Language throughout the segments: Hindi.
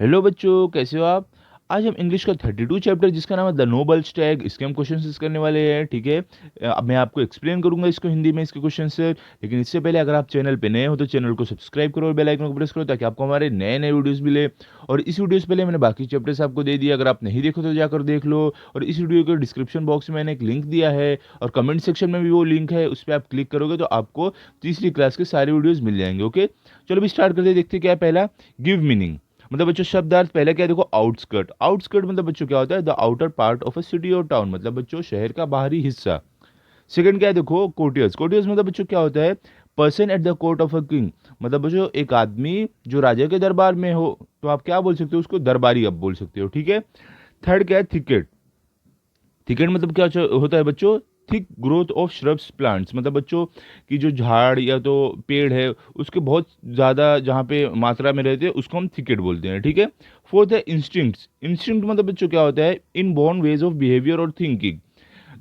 हेलो बच्चों, कैसे हो आप। आज हम इंग्लिश का 32 चैप्टर जिसका नाम है द नोबल स्टैग, इसके हम क्वेश्चंस करने वाले हैं। ठीक है। अब मैं आपको एक्सप्लेन करूंगा इसको हिंदी में, इसके क्वेश्चन से। लेकिन इससे पहले अगर आप चैनल पे नए हो तो चैनल को सब्सक्राइब करो और बेल आइकन को प्रेस करो ताकि आपको हमारे नए नए वीडियोस मिले। और इस वीडियो से पहले मैंने बाकी चैप्टर्स आपको दे दिए, अगर आप नहीं देखो तो जाकर देख लो। और इस वीडियो के डिस्क्रिप्शन बॉक्स में मैंने एक लिंक दिया है और कमेंट सेक्शन में भी वो लिंक है, उस पर आप क्लिक करोगे तो आपको तीसरी क्लास के सारे वीडियोज मिल जाएंगे। ओके, चलो अभी स्टार्ट करते हैं। देखते हैं क्या है पहला, गिव मीनिंग। मतलब बच्चों शब्दार्थ पहले क्या है, देखो आउटस्कर्ट। आउटस्कर्ट मतलब बच्चों क्या होता है, the outer part of a city और टाउन, मतलब बच्चों शहर का बाहरी हिस्सा। सेकंड क्या है, देखो कोर्टियर्स। कोर्टियर्स मतलब बच्चों क्या होता है, person at the court of a king. मतलब बच्चों एक आदमी जो राजा के दरबार में हो, तो आप क्या बोल सकते हो, उसको दरबारी आप बोल सकते हो। ठीक है। थर्ड क्या है, थिकेट। थिकेट मतलब क्या होता है बच्चों, thick growth of shrubs plants, मतलब बच्चों की जो झाड़ या तो पेड़ है उसके बहुत ज़्यादा जहाँ पे मात्रा में रहते हैं उसको हम थिकेट बोलते हैं। ठीक है। फोर्थ है इंस्टिंक्ट्स। इंस्टिंक्ट मतलब बच्चों क्या होता है, इनबॉर्न वेज ऑफ बिहेवियर और थिंकिंग।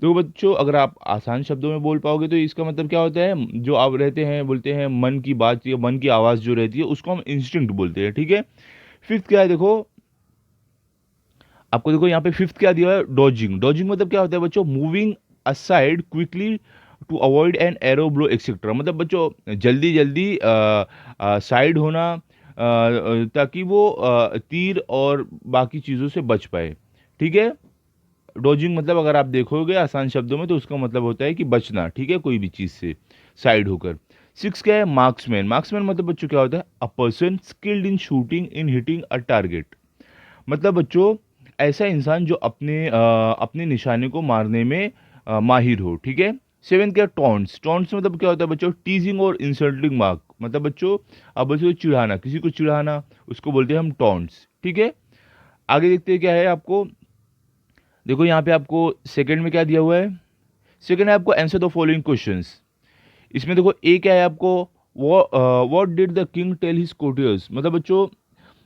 तो बच्चों अगर आप आसान शब्दों में बोल पाओगे तो इसका मतलब क्या होता है, जो आप रहते हैं बोलते हैं मन की बात या मन की आवाज़ जो रहती है उसको हम इंस्टिंक्ट बोलते हैं। ठीक है। फिफ्थ क्या है, देखो आपको, देखो यहाँ पे फिफ्थ क्या दिया है, डॉजिंग। डॉजिंग मतलब क्या होता है बच्चों, moving aside quickly to avoid an arrow blow etcetera. मतलब बच्चों जल्दी जल्दी साइड होना, ताकि वो तीर और बाकी चीज़ों से बच पाए। ठीक है। डॉजिंग मतलब अगर आप देखोगे आसान शब्दों में तो उसका मतलब होता है कि बचना। ठीक है, कोई भी चीज़ से साइड होकर। सिक्स क्या है, मार्क्समैन। मार्क्समैन मतलब बच्चों क्या होता है, a person skilled in shooting in hitting a target. मतलब बच्चों ऐसा इंसान जो अपने निशाने को मारने में माहिर हो। ठीक है। सेवन क्या, टॉन्ट्स। टॉन्ट्स मतलब क्या होता है बच्चों, टीजिंग और इंसल्टिंग मार्क। मतलब बच्चों अब बच्चों चिढ़ाना, किसी को चिढ़ाना, उसको बोलते हैं हम टॉन्ट्स। ठीक है। आगे देखते हैं क्या है आपको, देखो यहाँ पे आपको सेकंड में क्या दिया हुआ है। सेकंड है आपको आंसर द फॉलोइंग क्वेश्चंस। इसमें देखो ए क्या है आपको, what did the king tell his courtiers. मतलब बच्चों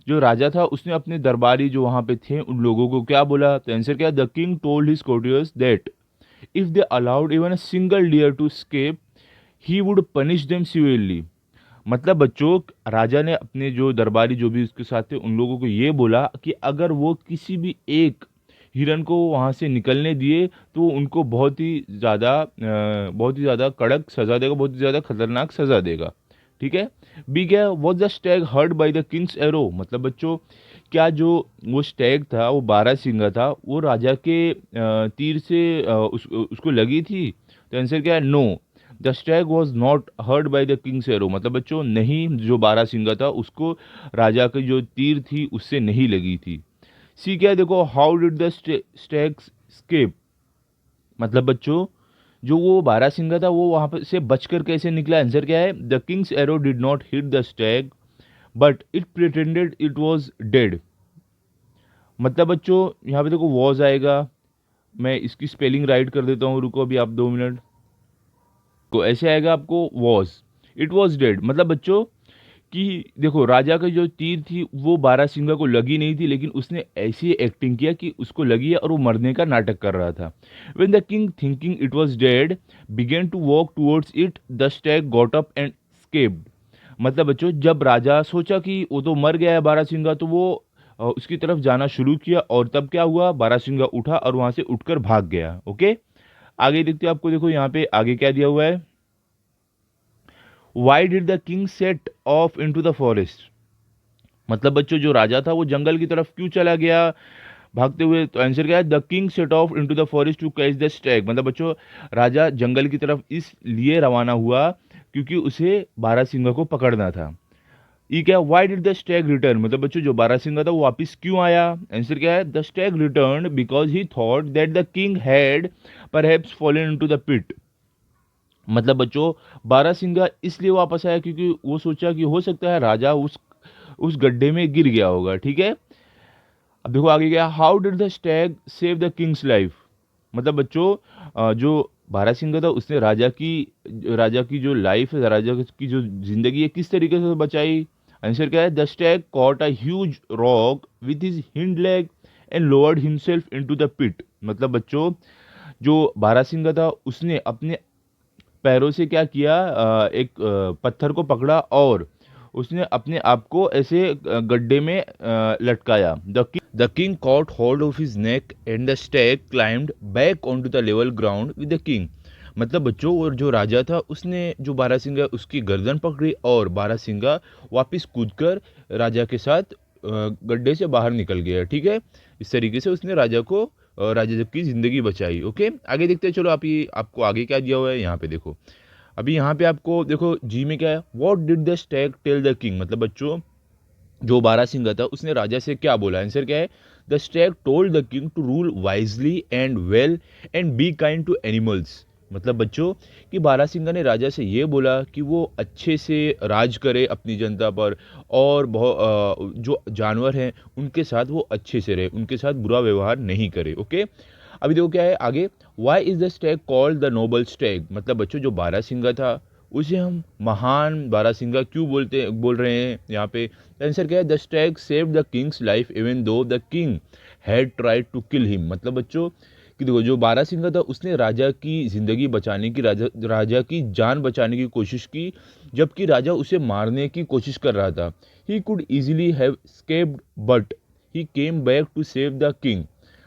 जो राजा था उसने अपने दरबारी जो वहां पे थे उन लोगों को क्या बोला, तो आंसर क्या है, the king told his courtiers that if they allowed even a single deer to escape he would punish them severely. मतलब बच्चों राजा ने अपने जो दरबारी जो भी उसके साथ थे उन लोगों को ये बोला कि अगर वो किसी भी एक हिरन को वहां से निकलने दिए तो वो उनको बहुत ही ज़्यादा कड़क सज़ा देगा, बहुत ही ज़्यादा खतरनाक सज़ा देगा। ठीक है। बी क्या, was the Stag heard by the king's arrow. मतलब बच्चों क्या जो वो स्टैग था, वो बारहसिंगा था, वो राजा के तीर से उसको लगी थी। तो आंसर क्या है, no, the stag was not hurt by the king's arrow. मतलब बच्चों नहीं, जो बारहसिंगा था उसको राजा की जो तीर थी उससे नहीं लगी थी। सी क्या है, देखो how did the stag escape. मतलब बच्चों जो वो बारहसिंगा था वो वहां पर से बचकर कैसे निकला। आंसर क्या है, the king's arrow did not hit the Stag but it pretended it was dead. मतलब बच्चों यहाँ पे देखो वॉज आएगा, मैं इसकी स्पेलिंग राइट कर देता हूँ, रुको अभी आप 2 मिनट। को ऐसे आएगा आपको वॉज, इट वॉज डेड। मतलब बच्चों कि देखो राजा की जो तीर थी वो बारहसिंगा को लगी नहीं थी, लेकिन उसने ऐसी एक्टिंग किया कि उसको लगी है और वो मरने का नाटक कर रहा था। When the king thinking it was dead began to walk towards it the stag got up and escaped. मतलब बच्चों जब राजा सोचा कि वो तो मर गया है बारहसिंगा, तो वो उसकी तरफ जाना शुरू किया और तब क्या हुआ, बारहसिंगा उठा और वहां से उठकर भाग गया। ओके। आगे देखते हो आपको, देखो यहाँ पे आगे क्या दिया हुआ है, why did the king set off into the forest. मतलब बच्चों जो राजा था वो जंगल की तरफ क्यों चला गया भागते हुए, तो आंसर क्या है, the king set off into the forest to catch the stag. मतलब बच्चों राजा जंगल की तरफ इसलिए रवाना हुआ क्योंकि उसे बारहसिंगा को पकड़ना था। ये क्या, why did the stag return. मतलब बच्चों जो बारहसिंगा था वो वापस क्यों आया। आंसर क्या है, the stag return because he thought that the king had perhaps fallen into the pit. मतलब बच्चों बारहसिंगा इसलिए वापस आया क्योंकि वो सोचा कि हो सकता है राजा उस गड्ढे में गिर गया होगा। ठीक है। अब देखो आगे क्या, how did the stag save the king's life. मतलब बच्चों जो बारहसिंगा था उसने राजा की जो लाइफ है, राजा की जो जिंदगी है किस तरीके से बचाई। आंसर क्या है, the stag caught a huge rock with his hind leg and lowered himself into the pit. मतलब बच्चों जो बारहसिंगा था उसने अपने पैरों से क्या किया, एक पत्थर को पकड़ा और उसने अपने आप को ऐसे गड्ढे में लटकाया। The king caught hold of his neck and the stag climbed back on to the level ground with the king. मतलब बच्चों, और जो राजा था उसने जो बारहसिंगा उसकी गर्दन पकड़ी और बारहसिंगा वापस कूदकर राजा के साथ गड्ढे से बाहर निकल गया। ठीक है, इस तरीके से उसने राजा को राजा की ज़िंदगी बचाई। ओके, आगे देखते हैं। चलो आपको आगे क्या दिया हुआ है यहाँ पे देखो। अभी यहाँ पे आपको देखो जी में क्या है, what did the stag tell the king. मतलब बच्चों, जो बारहसिंगा था उसने राजा से क्या बोला। आंसर क्या है, the stag told the king to rule wisely and well and be kind to animals. मतलब बच्चों कि बारहसिंगा ने राजा से ये बोला कि वो अच्छे से राज करे अपनी जनता पर, और बहुत जो जानवर हैं उनके साथ वो अच्छे से रहे, उनके साथ बुरा व्यवहार नहीं करे। ओके, अभी देखो क्या है आगे, why is the stag called the noble stag. मतलब बच्चों, जो बारहसिंगा था उसे हम महान बारहसिंगा क्यों बोल रहे हैं यहाँ पे। आंसर क्या है, the stag save the king's life even though the king had tried to kill him. मतलब बच्चों कि देखो, जो बारहसिंगा था उसने राजा की ज़िंदगी बचाने की, राजा की जान बचाने की कोशिश की, जबकि राजा उसे मारने की कोशिश कर रहा था। He could easily have escaped but he came back to save the king.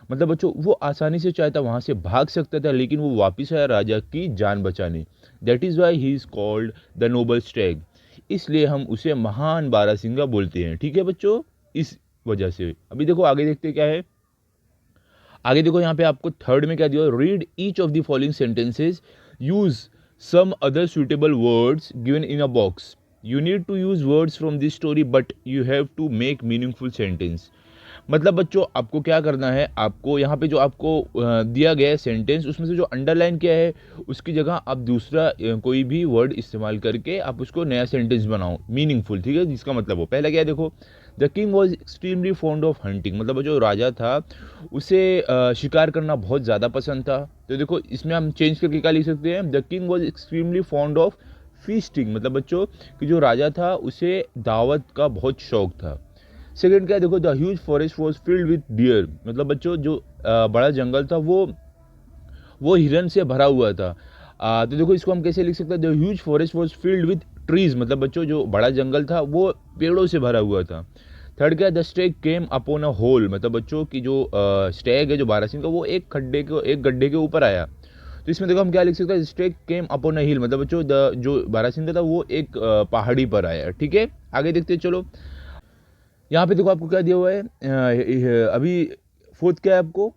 मतलब बच्चों, वो आसानी से चाहता वहाँ से भाग सकता था, लेकिन वो वापस आया राजा की जान बचाने। That is why he is called the noble stag. इसलिए हम उसे महान बारहसिंगा बोलते हैं। ठीक है बच्चों, इस वजह से। अभी देखो आगे देखते क्या है। आगे देखो यहाँ पे आपको थर्ड में क्या दिया, read each of the following sentences, use some other suitable words given in a box. You need to use words from this story but you have to make meaningful sentence. मतलब बच्चों, आपको क्या करना है, आपको यहाँ पे जो आपको दिया गया है सेंटेंस, उसमें से जो अंडरलाइन किया है उसकी जगह आप दूसरा कोई भी वर्ड इस्तेमाल करके आप उसको नया सेंटेंस बनाओ मीनिंगफुल। ठीक है, जिसका मतलब हो। पहला क्या है देखो, the king was extremely fond of hunting. मतलब जो राजा था उसे शिकार करना बहुत ज़्यादा पसंद था। तो देखो इसमें हम चेंज करके क्या लिख सकते हैं, the king was extremely fond of feasting. मतलब बच्चों कि जो राजा था उसे दावत का बहुत शौक था। सेकेंड क्या है देखो, the huge forest was filled with deer. मतलब बच्चों, जो बड़ा जंगल था वो हिरन से भरा हुआ था। तो देखो इसको हम कैसे लिख सकते हैं, the huge forest was filled with trees. मतलब बच्चों, जो बड़ा जंगल था वो पेड़ों से भरा हुआ था। थर्ड क्या है, the stag came upon a hole. मतलब बच्चों की जो स्टैग है, जो बारहसिंगा, वो एक गड्ढे के ऊपर आया। तो इसमें देखो हम क्या लिख सकते हैं, स्टैग केम अपॉन अ हिल। मतलब बच्चों, जो बारहसिंगा था वो एक पहाड़ी पर आया। ठीक है, आगे देखते हैं। चलो यहाँ पे देखो आपको क्या दिया हुआ है, अभी फोर्थ क्या है आपको,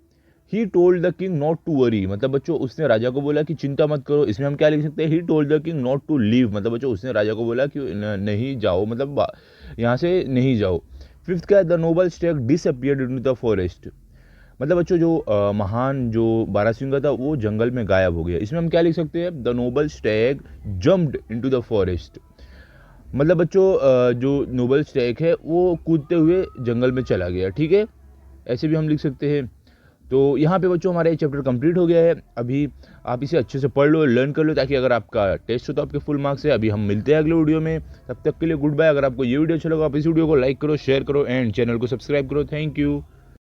he told the king not to worry. मतलब बच्चों, उसने राजा को बोला कि चिंता मत करो। इसमें हम क्या लिख सकते हैं, he told the king not to leave. मतलब बच्चों, उसने राजा को बोला कि नहीं जाओ, मतलब यहाँ से नहीं जाओ। फिफ्थ क्या है, the noble stag disappeared into the forest. मतलब बच्चों, जो महान जो बारहसिंगा था वो जंगल में गायब हो गया। इसमें हम क्या लिख सकते हैं, the noble stag jumped into the forest. मतलब बच्चों, जो नोबल स्टैग है वो कूदते हुए जंगल में चला गया। ठीक है, ऐसे भी हम लिख सकते हैं। तो यहाँ पे बच्चों हमारा ये चैप्टर कंप्लीट हो गया है। अभी आप इसे अच्छे से पढ़ लो, लर्न कर लो, ताकि अगर आपका टेस्ट हो तो आपके फुल मार्क्स है। अभी हम मिलते हैं अगले वीडियो में, तब तक के लिए गुड बाय। अगर आपको ये वीडियो अच्छा लगा, आप इस वीडियो को लाइक करो, शेयर करो एंड चैनल को सब्सक्राइब करो। Thank you.